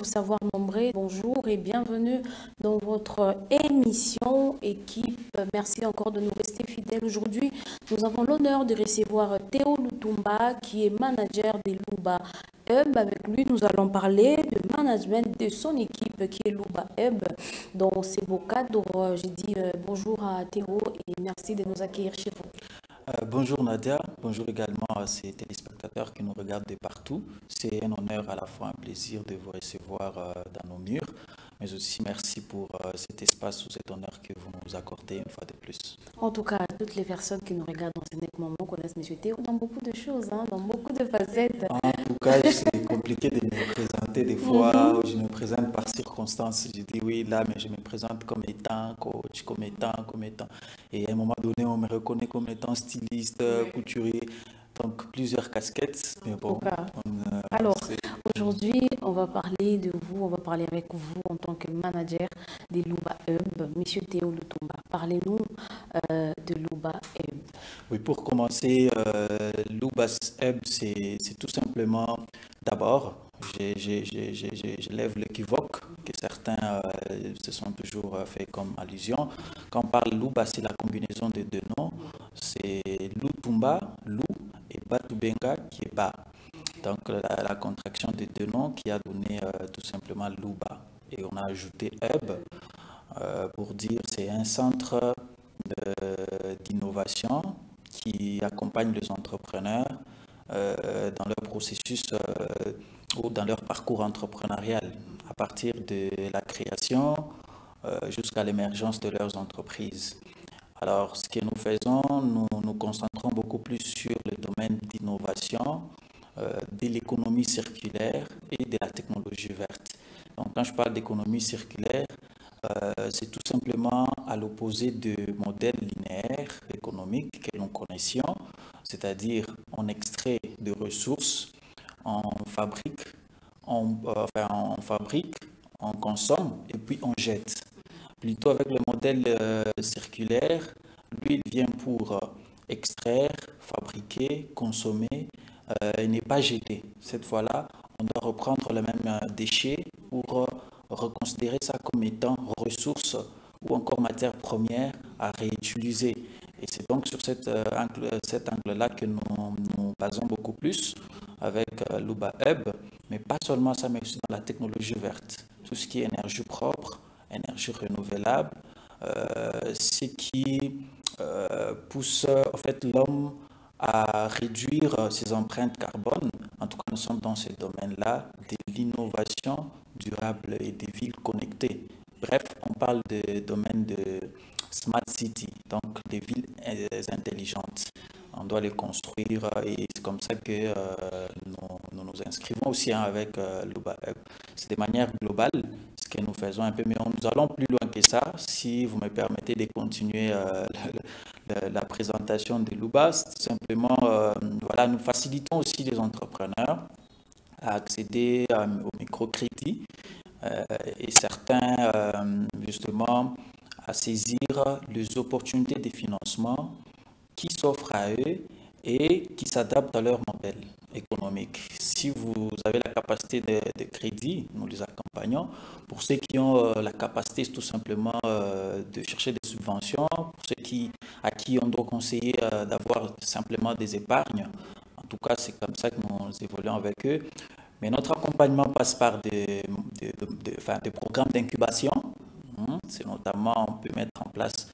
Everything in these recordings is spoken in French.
vous savoir nombreux. Bonjour et bienvenue dans votre émission équipe. Merci encore de nous rester fidèles. Aujourd'hui, nous avons l'honneur de recevoir Théo Lutumba qui est manager de Luba Hub. Avec lui, nous allons parler de management de son équipe qui est Luba Hub. Dans ces beaux cadres, j'ai dit bonjour à Théo et merci de nous accueillir chez vous. Bonjour Nadia, bonjour également à ces téléspectateurs qui nous regardent de partout. C'est un honneur, à la fois un plaisir de vous recevoir dans nos murs, mais aussi merci pour cet espace ou cet honneur que vous nous accordez une fois de plus. En tout cas, toutes les personnes qui nous regardent dans ce moment connaissent M. Théo dans beaucoup de choses, dans beaucoup de facettes. En tout cas, c'est compliqué de me présenter des fois, je me présente par circonstance. Je dis oui, là, mais je me présente comme étant coach, comme étant. Et à un moment donné, on me reconnaît comme étant styliste, couturier. Donc, plusieurs casquettes. Mais bon, alors, aujourd'hui, on va parler de vous, on va parler avec vous en tant que manager de Luba Hub. Monsieur Théo Lutumba, parlez-nous de Luba Hub. Oui, pour commencer, Luba Hub, c'est tout simplement, d'abord, je lève l'équivoque que certains se sont toujours fait comme allusion. Quand on parle Luba, c'est la combinaison des deux noms. C'est Lutumba, Lou, et Batubenga, qui est bas. Donc la contraction des deux noms qui a donné tout simplement Luba. Et on a ajouté Hub pour dire c'est un centre d'innovation qui accompagne les entrepreneurs dans leur processus ou dans leur parcours entrepreneurial à partir de la création jusqu'à l'émergence de leurs entreprises. Alors, ce que nous faisons, nous nous concentrons beaucoup plus sur le domaine d'innovation, de l'économie circulaire et de la technologie verte. Donc, quand je parle d'économie circulaire, c'est tout simplement à l'opposé du modèle linéaire économique que nous connaissions, c'est-à-dire on extrait des ressources, on fabrique, on consomme et puis on jette. Plutôt avec le modèle circulaire, lui, il vient pour extraire, fabriquer, consommer et ne pas jeter. Cette fois-là, on doit reprendre le même déchet pour reconsidérer ça comme étant ressource ou encore matière première à réutiliser. Et c'est donc sur cet angle-là que nous basons beaucoup plus avec Luba Hub, mais pas seulement ça, mais aussi dans la technologie verte. Tout ce qui est énergie propre, énergie renouvelable, ce qui pousse en fait l'homme à réduire ses empreintes carbone. En tout cas, nous sommes dans ce domaine-là de l'innovation durable et des villes connectées. Bref, on parle de domaine de smart city, donc des villes intelligentes. On doit les construire et c'est comme ça que nous nous inscrivons aussi avec Luba Hub. C'est de manière globale ce que nous faisons un peu, mais nous allons plus loin que ça. Si vous me permettez de continuer la présentation de Luba, tout simplement, voilà, nous facilitons aussi les entrepreneurs à accéder au microcrédit et certains, justement, à saisir les opportunités de financement qui s'offrent à eux et qui s'adaptent à leur modèle économique. Si vous avez la capacité de crédit, nous les accompagnons. Pour ceux qui ont la capacité tout simplement de chercher des subventions, pour ceux à qui on doit conseiller d'avoir simplement des épargnes, en tout cas c'est comme ça que nous évoluons avec eux. Mais notre accompagnement passe par des programmes d'incubation. C'est notamment, on peut mettre en place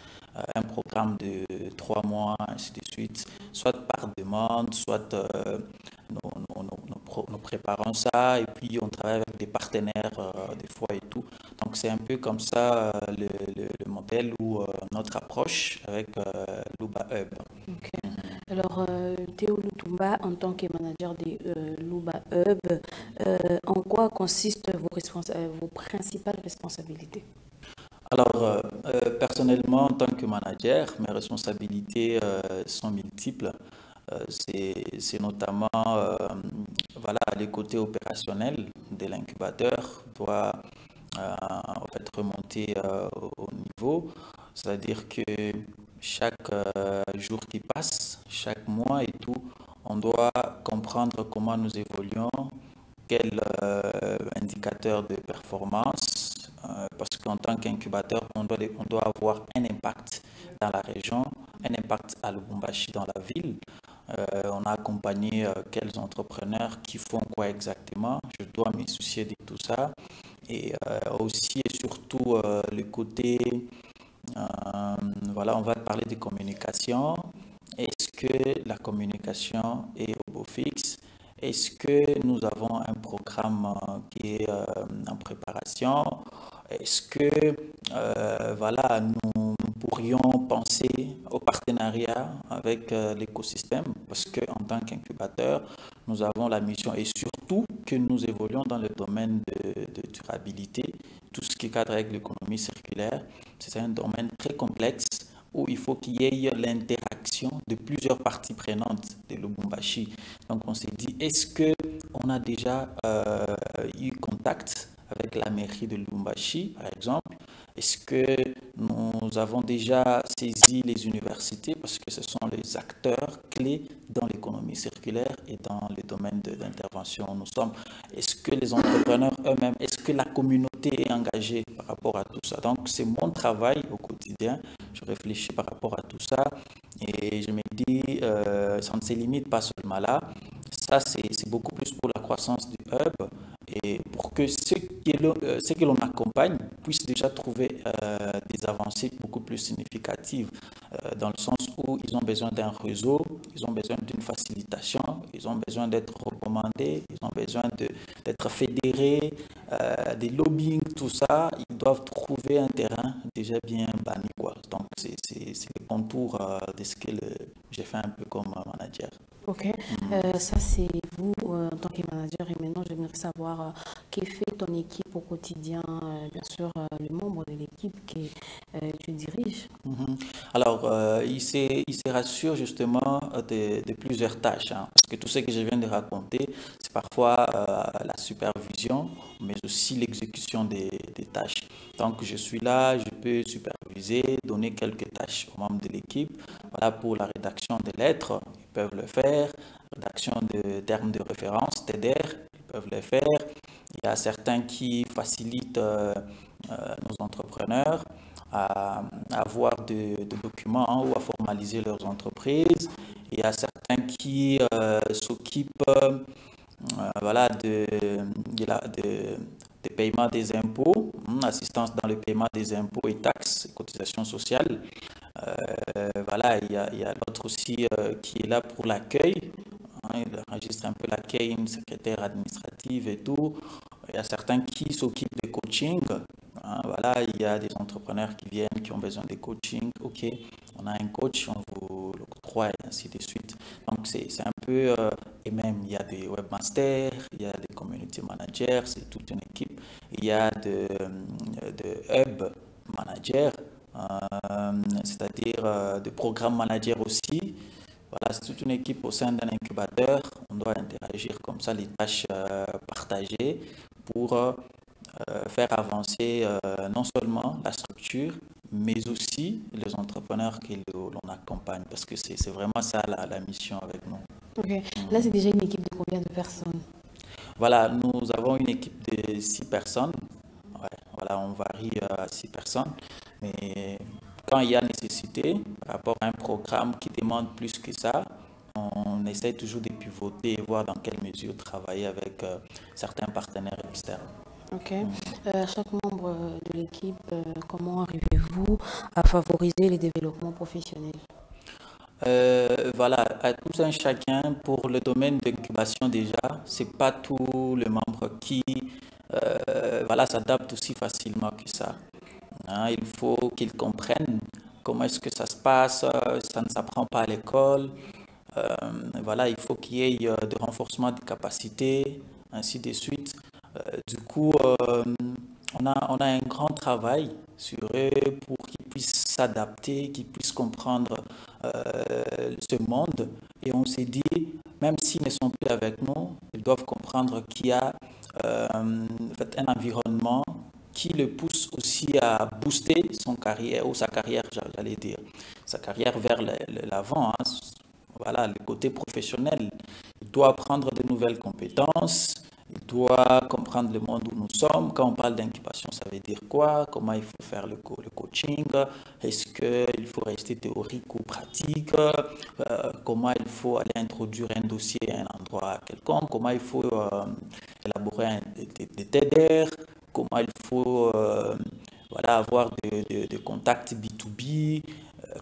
un programme de 3 mois, ainsi de suite, soit par demande, soit nous préparons ça et puis on travaille avec des partenaires des fois et tout. Donc c'est un peu comme ça le modèle ou notre approche avec Luba Hub. Okay. Alors, Théo Lutumba, en tant que manager de Luba Hub, en quoi consistent vos principales responsabilités? Alors, personnellement, en tant que manager, mes responsabilités sont multiples. C'est notamment voilà, les côtés opérationnels de l'incubateur doit en fait remonter au niveau. C'est-à-dire que chaque jour qui passe, chaque mois et tout, on doit comprendre comment nous évoluons, quel indicateur de performance, parce qu'en tant qu'incubateur, on doit avoir un impact dans la région, un impact à Lubumbashi dans la ville. On a accompagné quels entrepreneurs qui font quoi exactement. Je dois me soucier de tout ça. Et aussi et surtout le côté, voilà, on va parler de communication. Est-ce que la communication est au beau fixe? Est-ce que nous avons un programme qui est en préparation? Est-ce que voilà, nous pourrions penser au partenariat avec l'écosystème? Parce qu'en tant qu'incubateur, nous avons la mission et surtout que nous évoluons dans le domaine de durabilité. Tout ce qui cadre avec l'économie circulaire, c'est un domaine très complexe où il faut qu'il y ait l'interaction de plusieurs parties prenantes de Lubumbashi. Donc on s'est dit, est-ce qu'on a déjà eu contact avec la mairie de Lubumbashi, par exemple? Est-ce que nous avons déjà saisi les universités parce que ce sont les acteurs clés dans l'économie circulaire et dans le domaine de l'intervention où nous sommes? Est-ce que les entrepreneurs eux-mêmes, est-ce que la communauté est engagée par rapport à tout ça? Donc c'est mon travail au quotidien. Je réfléchis par rapport à tout ça et je me dis, ça ne se limite pas seulement là. Ça, c'est beaucoup plus pour la croissance du hub et pour que ceux que l'on accompagne puissent déjà trouver des avancées beaucoup plus significatives dans le sens où ils ont besoin d'un réseau, ils ont besoin d'une facilitation, ils ont besoin d'être recommandés, ils ont besoin d'être fédérés, des lobbying, tout ça. Ils doivent trouver un terrain déjà bien banni, quoi. Donc, c'est le contour de ce que j'ai fait un peu comme manager. Ok, ça c'est vous en tant que manager et maintenant j'aimerais savoir qu'est fait ton équipe au quotidien, bien sûr le membre de l'équipe que tu diriges. Alors, il se rassure justement de plusieurs tâches, hein, parce que tout ce que je viens de raconter, c'est parfois la supervision, mais aussi l'exécution des tâches. Donc, je suis là, je peux superviser, donner quelques tâches aux membres de l'équipe. Voilà, pour la rédaction des lettres, ils peuvent le faire. Rédaction de termes de référence, TDR, ils peuvent le faire. Il y a certains qui facilitent nos entrepreneurs à avoir des documents ou à formaliser leurs entreprises. Il y a certains qui s'occupent voilà, de paiement des impôts, assistance dans le paiement des impôts et taxes, cotisations sociales. Voilà, il y a l'autre aussi qui est là pour l'accueil. Il enregistre un peu l'accueil, une secrétaire administrative et tout. Il y a certains qui s'occupent de coaching. Voilà, il y a des entrepreneurs qui viennent, qui ont besoin de coaching. Ok, on a un coach, on vous l'octroie et ainsi de suite. Donc, c'est un peu... et même, il y a des webmasters, il y a des community managers, c'est toute une équipe. Il y a de hub managers, c'est-à-dire de programme managers aussi. Voilà, c'est toute une équipe au sein d'un incubateur. On doit interagir comme ça, les tâches partagées pour faire avancer non seulement la structure, mais aussi les entrepreneurs que l'on accompagne, parce que c'est vraiment ça la mission avec nous. Ok, là c'est déjà une équipe de combien de personnes? Voilà, nous avons une équipe de 6 personnes. Ouais, voilà, on varie à 6 personnes, mais quand il y a nécessité, par rapport à un programme qui demande plus que ça, on essaie toujours de pivoter et voir dans quelle mesure travailler avec certains partenaires externes. Ok. Chaque membre de l'équipe, comment arrivez-vous à favoriser les développements professionnels? Voilà, à tout un chacun, pour le domaine d'incubation déjà, c'est pas tous les membres qui voilà, s'adaptent aussi facilement que ça. Hein, il faut qu'ils comprennent comment est-ce que ça se passe, ça ne s'apprend pas à l'école. Voilà, il faut qu'il y ait de renforcement de capacités, ainsi de suite. Du coup, on a un grand travail sur eux pour qu'ils puissent s'adapter, qu'ils puissent comprendre ce monde. Et on s'est dit, même s'ils ne sont plus avec nous, ils doivent comprendre qu'il y a en fait, un environnement qui le pousse aussi à booster son carrière, ou sa carrière, j'allais dire, sa carrière vers l'avant, hein. Voilà, le côté professionnel. Il doit apprendre de nouvelles compétences, il doit comprendre le monde où nous sommes. Quand on parle d'incubation, ça veut dire quoi? Comment il faut faire le coaching? Est-ce qu'il faut rester théorique ou pratique? Comment il faut aller introduire un dossier à un endroit quelconque? Comment il faut élaborer des TEDR? Comment il faut voilà, avoir des contacts B2B?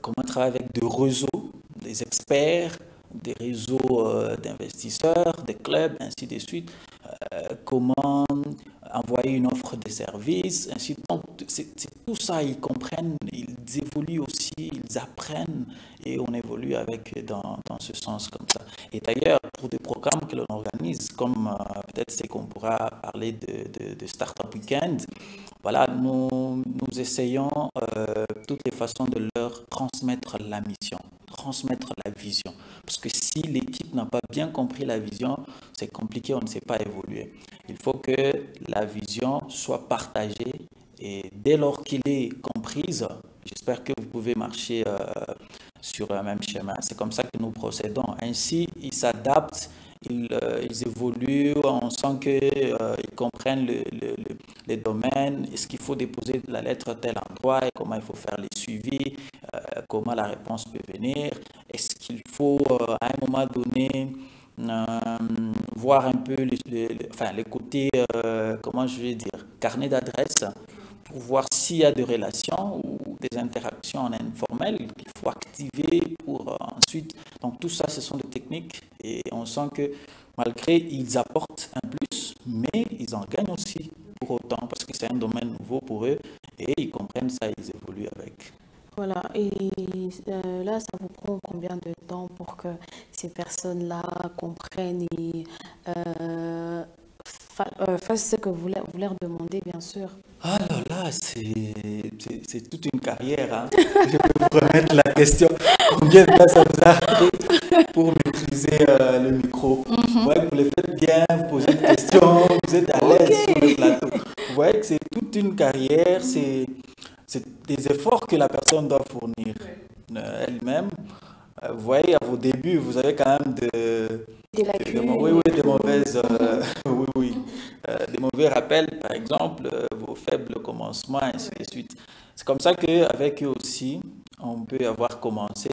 Comment travailler avec des réseaux, des experts, des réseaux d'investisseurs, des clubs, ainsi de suite. Comment envoyer une offre de service, ainsi de suite. Donc, c'est tout ça, ils comprennent, ils évoluent aussi, ils apprennent et on évolue avec dans ce sens comme ça. Et d'ailleurs, pour des programmes que l'on organise, comme peut-être c'est qu'on pourra parler de Startup Weekend, voilà, nous essayons toutes les façons de leur transmettre la mission, transmettre la vision. Parce que si l'équipe n'a pas bien compris la vision, c'est compliqué, on ne sait pas évoluer. Il faut que la vision soit partagée et dès lors qu'il est comprise, j'espère que vous pouvez marcher sur le même schéma. C'est comme ça que nous procédons. Ainsi, ils s'adaptent, ils évoluent, on sent qu'ils comprennent les domaines, est-ce qu'il faut déposer la lettre à tel endroit, et comment il faut faire les suivis, comment la réponse peut venir, est-ce qu'il faut à un moment donné voir un peu les côtés, comment je vais dire, carnet d'adresse, pour voir s'il y a des relations ou des interactions en informel qu'il faut activer pour ensuite. Donc tout ça, ce sont des techniques et on sent que malgré ils apportent un plus, mais ils en gagnent aussi pour autant parce que c'est un domaine nouveau pour eux et ils comprennent ça, ils évoluent avec. Voilà, et là, ça vous prend combien de temps pour que ces personnes-là comprennent et fassent ce que vous leur demandez, bien sûr? Alors là, c'est toute une carrière. Hein. Je peux vous remettre la question. Combien de temps ça vous a pris pour maîtriser le micro? Vous voyez que vous le faites bien, vous posez des questions, vous êtes à l'aise sur le plateau. Vous voyez que c'est toute une carrière, c'est des efforts que la personne doit fournir elle-même. Vous voyez, à vos débuts, vous avez quand même des mauvaises, des mauvais rappels, par exemple, vos faibles commencements, ainsi de suite. C'est comme ça qu'avec eux aussi, on peut avoir commencé.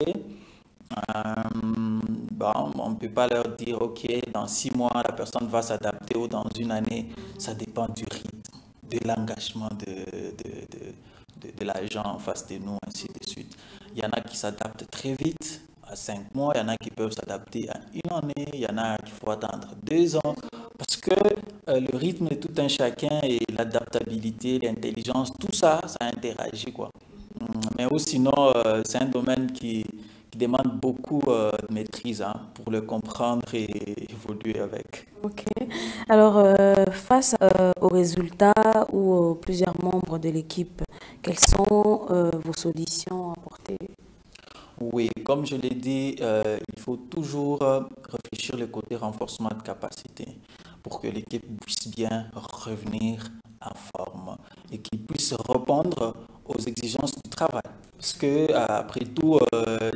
On ne peut pas leur dire, OK, dans 6 mois, la personne va s'adapter ou dans une année. Ça dépend du rythme, de l'engagement de l'agent en face de nous, ainsi de suite. Il y en a qui s'adaptent très vite, à 5 mois, il y en a qui peuvent s'adapter à 1 année, il y en a qu'il faut attendre 2 ans, parce que le rythme de tout un chacun et l'adaptabilité, l'intelligence, tout ça, ça interagit, quoi. Mais sinon, c'est un domaine qui demande beaucoup de maîtrise pour le comprendre et évoluer avec. Ok. Alors, face aux résultats ou aux plusieurs membres de l'équipe, quelles sont vos solutions à apporter? Oui, comme je l'ai dit, il faut toujours réfléchir le côté renforcement de capacité pour que l'équipe puisse bien revenir en forme et qu'il puisse répondre aux exigences du travail. Parce que, après tout,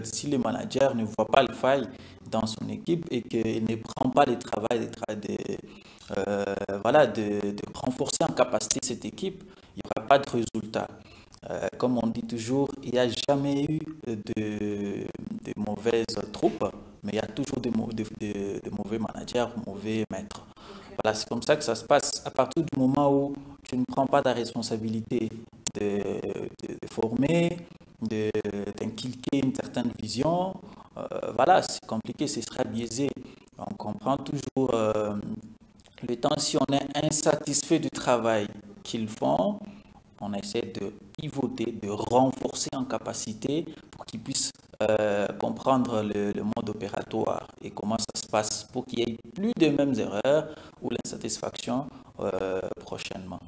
si le manager ne voit pas le faille dans son équipe et qu'il ne prend pas le travail de renforcer en capacité cette équipe, il n'y aura pas de résultat. Comme on dit toujours, il n'y a jamais eu de mauvaises troupes, mais il y a toujours de mauvais managers, mauvais maîtres. Voilà, c'est comme ça que ça se passe. À partir du moment où tu ne prends pas ta responsabilité de former, d'inculquer une certaine vision, voilà, c'est compliqué, ce sera biaisé. On comprend toujours le temps si on est insatisfait du travail qu'ils font. On essaie de pivoter, de renforcer en capacité pour qu'ils puissent comprendre le mode opératoire et comment ça se passe pour qu'il n'y ait plus de mêmes erreurs ou l'insatisfaction prochainement.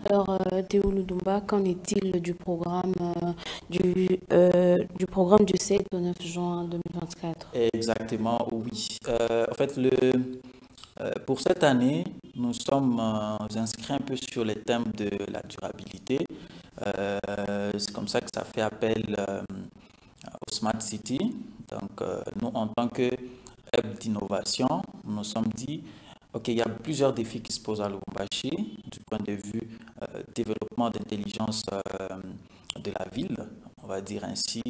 Alors, Théo Ludumba, qu'en est-il du programme du programme du 7 au 9 juin 2024? Exactement, oui. En fait, pour cette année, nous sommes inscrits un peu sur les thèmes de la durabilité. C'est comme ça que ça fait appel au Smart City. Donc, nous, en tant que hub d'innovation, nous sommes dit, Ok, il y a plusieurs défis qui se posent à Lubumbashi du point de vue développement d'intelligence de la ville, on va dire ainsi.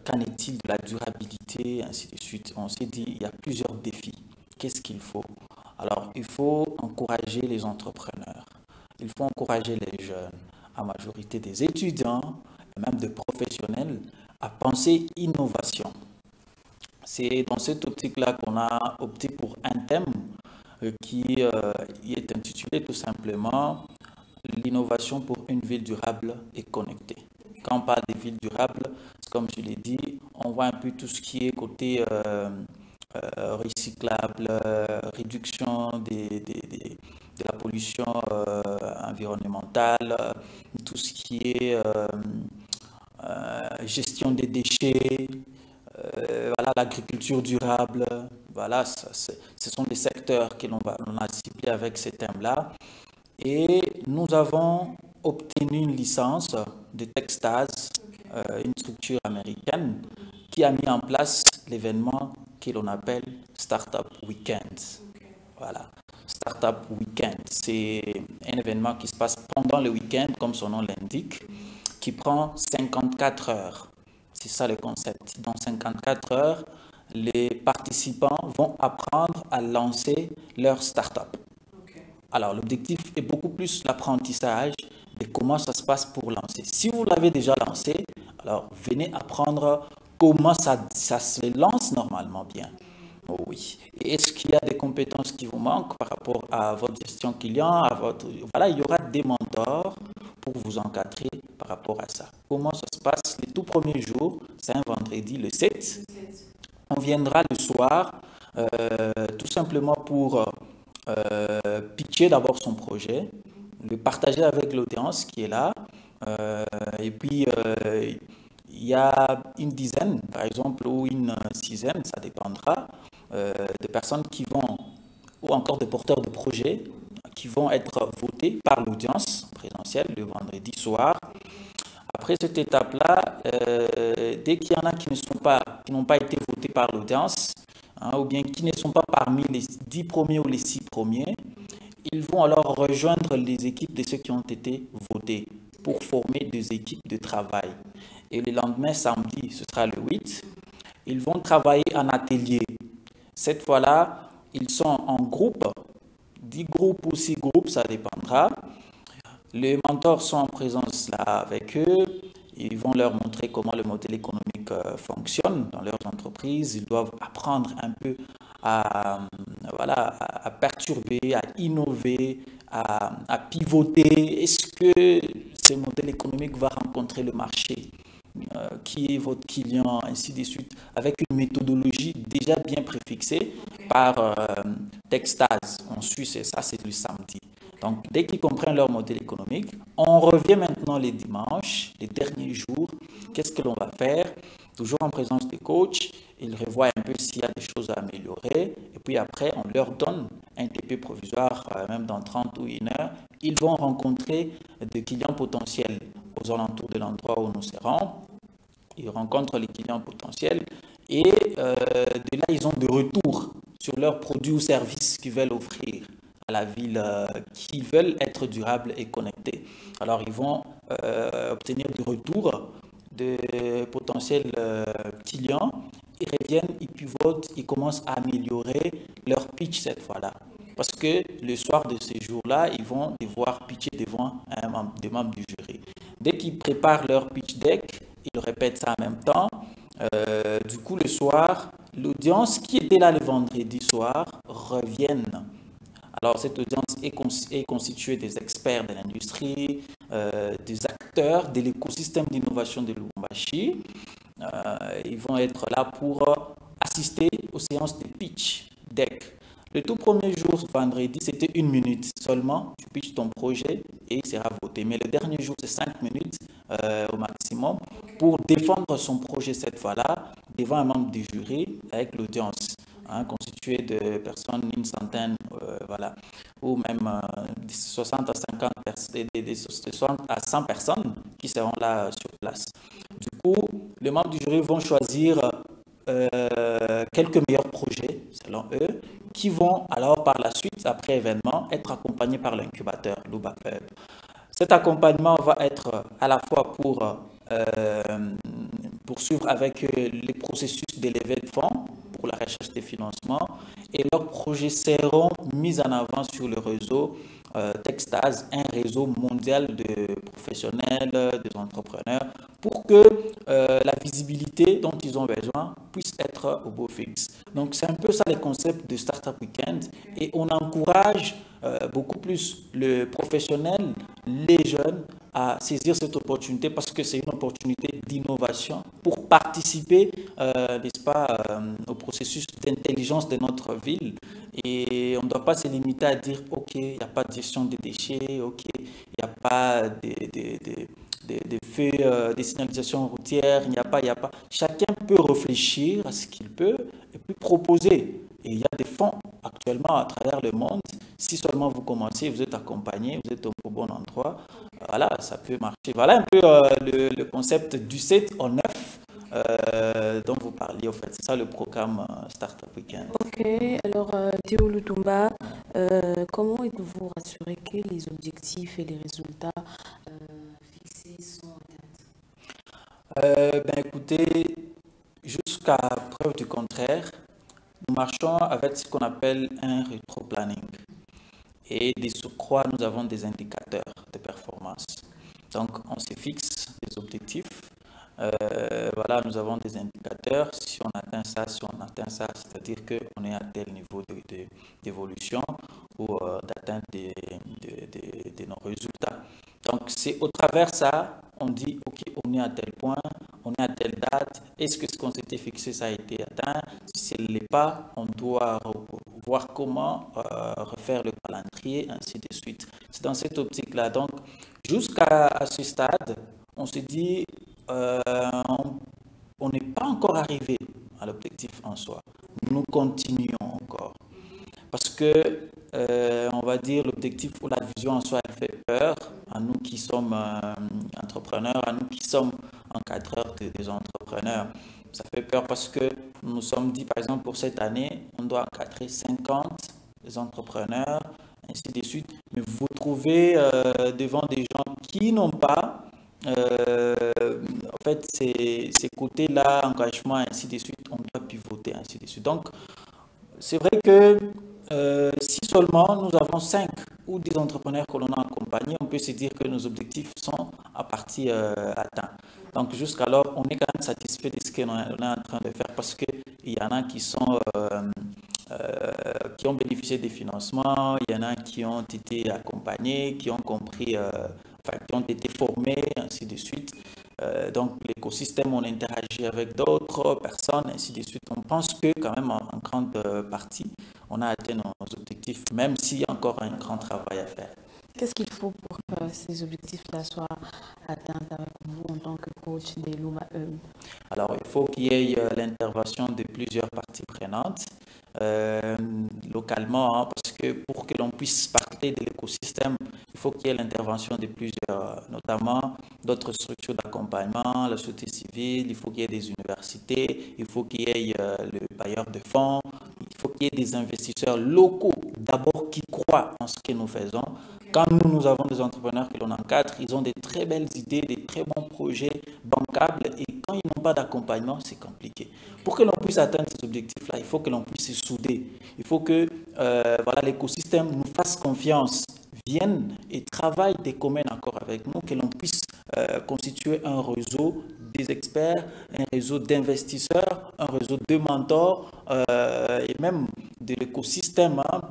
Qu'en est-il de la durabilité, ainsi de suite. On s'est dit, il y a plusieurs défis. Qu'est-ce qu'il faut? Alors, il faut encourager les entrepreneurs. Il faut encourager les jeunes, à majorité des étudiants et même des professionnels, à penser innovation. C'est dans cette optique-là qu'on a opté pour un thème qui est intitulé tout simplement l'innovation pour une ville durable et connectée. Quand on parle des villes durables, comme je l'ai dit, on voit un peu tout ce qui est côté recyclable, réduction de la pollution environnementale, tout ce qui est gestion des déchets, voilà, l'agriculture durable. Voilà, ce sont des secteurs que l'on a ciblés avec ces thèmes-là. Et nous avons obtenu une licence de Techstars, une structure américaine, qui a mis en place l'événement que l'on appelle Startup Weekend. Voilà, Startup Weekend, c'est un événement qui se passe pendant le week-end, comme son nom l'indique, qui prend 54 heures. C'est ça le concept. Dans 54 heures, les participants vont apprendre à lancer leur startup. Alors, l'objectif est beaucoup plus l'apprentissage de comment ça se passe pour lancer. Si vous l'avez déjà lancé, alors venez apprendre comment ça se lance normalement bien. Oh oui. Et est-ce qu'il y a des compétences qui vous manquent par rapport à votre gestion client, Voilà, il y aura des mentors pour vous encadrer par rapport à ça. Comment ça se passe les tout premiers jours? C'est un vendredi, le 7. On viendra le soir, tout simplement pour pitcher d'abord son projet, le partager avec l'audience qui est là, et puis il y a une dizaine, par exemple, ou une sixième, ça dépendra, de personnes qui vont, ou encore de porteurs de projets, qui vont être votés par l'audience présentielle le vendredi soir. Après cette étape-là, dès qu'il y en a qui n'ont pas été votés par l'audience, ou bien qui ne sont pas parmi les 10 premiers ou les 6 premiers, ils vont alors rejoindre les équipes de ceux qui ont été votés pour former des équipes de travail. Et le lendemain, samedi, ce sera le 8, ils vont travailler en atelier. Cette fois-là, ils sont en groupe, 10 groupes ou 6 groupes, ça dépendra. Les mentors sont en présence là avec eux. Ils vont leur montrer comment le modèle économique fonctionne dans leurs entreprises. Ils doivent apprendre un peu à perturber, à innover, à pivoter. Est-ce que ce modèle économique va rencontrer le marché? Qui est votre client, ainsi de suite, avec une méthodologie déjà bien préfixée par Techstars. On suit ça, c'est le samedi. Donc, dès qu'ils comprennent leur modèle économique, on revient maintenant les dimanches, les derniers jours. Qu'est-ce que l'on va faire? Toujours en présence des coachs, ils revoient un peu s'il y a des choses à améliorer. Et puis après, on leur donne un TP provisoire, même dans 30 ou 1 heure. Ils vont rencontrer des clients potentiels aux alentours de l'endroit où nous serons. Ils rencontrent les clients potentiels et de là, ils ont des retours sur leurs produits ou services qu'ils veulent offrir à la ville, qui veulent être durables et connectés. Alors, ils vont obtenir des retours de potentiels clients. Ils reviennent, ils pivotent, ils commencent à améliorer leur pitch cette fois-là. Parce que le soir de ces jours-là, ils vont devoir pitcher devant des membres du jury. Dès qu'ils préparent leur pitch deck, ils répètent ça en même temps. Du coup, le soir, l'audience qui était là le vendredi soir reviennent. Alors, cette audience est constituée des experts de l'industrie, des acteurs de l'écosystème d'innovation de Lubumbashi. Ils vont être là pour assister aux séances de pitch deck. Le tout premier jour, vendredi, c'était 1 minute seulement. Tu pitches ton projet et il sera voté. Mais le dernier jour, c'est 5 minutes au maximum pour défendre son projet cette fois-là devant un membre du jury avec l'audience, constituée de personnes, une centaine, voilà, ou même 60 à 50 60 à 100 personnes qui seront là sur place. Du coup, les membres du jury vont choisir quelques meilleurs projets, selon eux, qui vont alors par la suite, après événement, être accompagnés par l'incubateur Lubapeb. Cet accompagnement va être à la fois pour poursuivre avec les processus de levée de fonds pour la recherche des financements et leurs projets seront mis en avant sur le réseau Techstase, un réseau mondial de professionnels, des entrepreneurs, pour que la visibilité dont ils ont besoin puisse être au beau fixe. Donc c'est un peu ça les concepts de Startup Weekend et on encourage beaucoup plus le professionnel, les jeunes, à saisir cette opportunité parce que c'est une opportunité d'innovation pour participer, n'est-ce pas, au processus d'intelligence de notre ville. Et on ne doit pas se limiter à dire, OK, il n'y a pas de gestion des déchets, OK, il n'y a pas des feux, des signalisations routières, il n'y a pas. Chacun peut réfléchir à ce qu'il peut et puis proposer. Et il y a des fonds actuellement à travers le monde. Si seulement vous commencez, vous êtes accompagné, vous êtes au bon endroit, voilà, ça peut marcher. Voilà un peu le concept du 7 au 9 dont vous parliez, en fait. C'est ça le programme Startup Weekend. Ok, alors Théo Lutumba, comment êtes-vous rassuré que les objectifs et les résultats fixés sont atteints? Écoutez, jusqu'à preuve du contraire, nous marchons avec ce qu'on appelle un rétro-planning. Et de surcroît, nous avons des indicateurs de performance. Donc, on se fixe des objectifs. Voilà, nous avons des indicateurs. Si on atteint ça, c'est-à-dire qu'on est à tel niveau d'évolution ou d'atteinte de nos résultats. Donc, c'est au travers ça, on dit, OK, on est à tel point, on est à telle date, est-ce que ce qu'on s'était fixé, ça a été atteint? Si ce n'est pas, on doit voir comment refaire le calendrier, ainsi de suite. C'est dans cette optique-là. Donc, jusqu'à ce stade, on se dit, on n'est pas encore arrivé à l'objectif en soi. Nous continuons encore. Parce que, on va dire, l'objectif ou la vision en soi, elle fait peur à nous qui sommes entrepreneurs, à nous qui sommes encadreurs des entrepreneurs. Ça fait peur parce que nous nous sommes dit, par exemple, pour cette année, on doit encadrer 50 entrepreneurs, ainsi de suite. Mais vous vous trouvez devant des gens qui n'ont pas, en fait, ces côtés-là, engagement, ainsi de suite, on doit pivoter, ainsi de suite. Donc, c'est vrai que si seulement nous avons 5 ou 10 entrepreneurs que l'on a accompagnés, on peut se dire que nos objectifs sont à partie atteints. Donc jusqu'alors, on est quand même satisfait de ce qu'on est en train de faire parce qu'il y en a qui ont bénéficié des financements, il y en a qui ont été accompagnés, qui ont compris, qui ont été formés, ainsi de suite. Donc l'écosystème, on interagit avec d'autres personnes, ainsi de suite. On pense que quand même en grande partie, on a atteint nos objectifs, même s'il y a encore un grand travail à faire. Qu'est-ce qu'il faut pour que ces objectifs-là soient atteints avec vous en tant que coach des Lubapeb? Alors, il faut qu'il y ait l'intervention de plusieurs parties prenantes localement, hein, parce que pour que l'on puisse parler de l'écosystème, il faut qu'il y ait l'intervention de plusieurs, notamment d'autres structures d'accompagnement, la société civile, il faut qu'il y ait des universités, il faut qu'il y ait le bailleur de fonds, il faut qu'il y ait des investisseurs locaux, d'abord qui croient en ce que nous faisons. Quand nous avons des entrepreneurs que l'on encadre, ils ont des très belles idées, des très bons projets bancables et quand ils n'ont pas d'accompagnement, c'est compliqué. Pour que l'on puisse atteindre ces objectifs-là, il faut que l'on puisse se souder. Il faut que l'écosystème nous fasse confiance, vienne et travaille des communs accords avec nous, que l'on puisse constituer un réseau des experts, un réseau d'investisseurs, un réseau de mentors et même de l'écosystème, hein,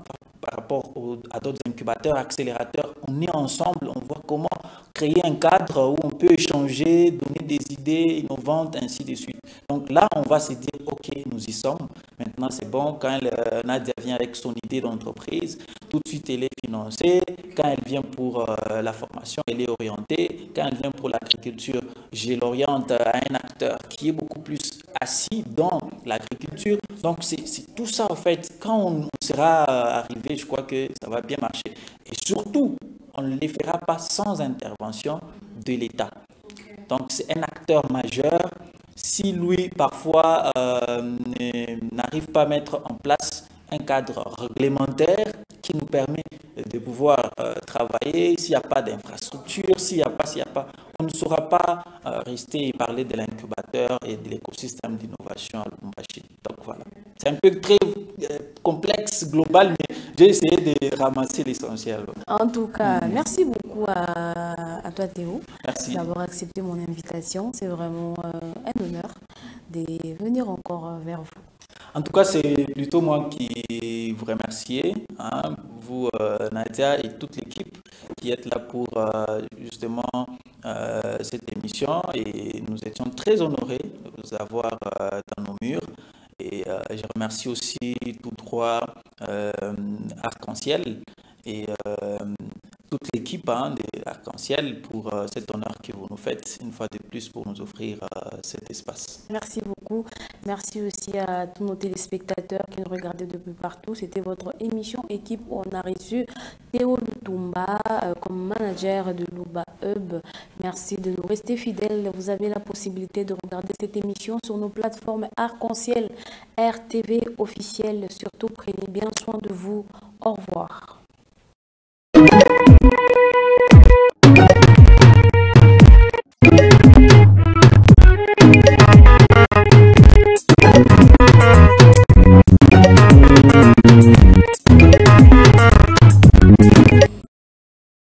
par rapport à d'autres incubateurs, accélérateurs. On est ensemble, on voit comment créer un cadre où on peut échanger, donner des idées innovantes, ainsi de suite. Donc là, on va se dire, OK, nous y sommes. Maintenant, c'est bon. Quand Nadia vient avec son idée d'entreprise, tout de suite, elle est financée. Quand elle vient pour la formation, elle est orientée. Quand elle vient pour l'agriculture, je l'oriente à un acteur qui est beaucoup plus assis dans l'agriculture. Donc, c'est tout ça, en fait. Quand on sera arrivé, je crois que ça va bien marcher. Et surtout, on ne les fera pas sans intervention de l'État. Donc, c'est un acteur majeur Si lui, parfois, n'arrive pas à mettre en place un cadre réglementaire qui nous permet de pouvoir travailler, s'il n'y a pas d'infrastructure, s'il n'y a pas, on ne saura pas rester et parler de l'incubateur et de l'écosystème d'innovation à Lubumbashi. Donc voilà, c'est un peu très complexe, global, mais j'ai essayé de ramasser l'essentiel. En tout cas, merci beaucoup à toi Théo d'avoir accepté mon invitation. C'est vraiment un honneur de venir encore vers vous. En tout cas, c'est plutôt moi qui vous remercie, hein, vous Nadia et toute l'équipe qui êtes là pour justement cette émission, et nous étions très honorés de vous avoir dans nos murs. Et je remercie aussi tous trois Arc-en-Ciel et toute l'équipe de Arc-en-Ciel pour cet honneur que vous nous faites une fois de plus pour nous offrir cet espace. Merci beaucoup. Merci aussi à tous nos téléspectateurs qui nous regardaient depuis partout. C'était votre émission Équipe où on a reçu Théo Lutumba comme manager de Luba Hub. Merci de nous rester fidèles. Vous avez la possibilité de regarder cette émission sur nos plateformes Arc-en-Ciel, RTV officiel. Surtout, prenez bien soin de vous. Au revoir.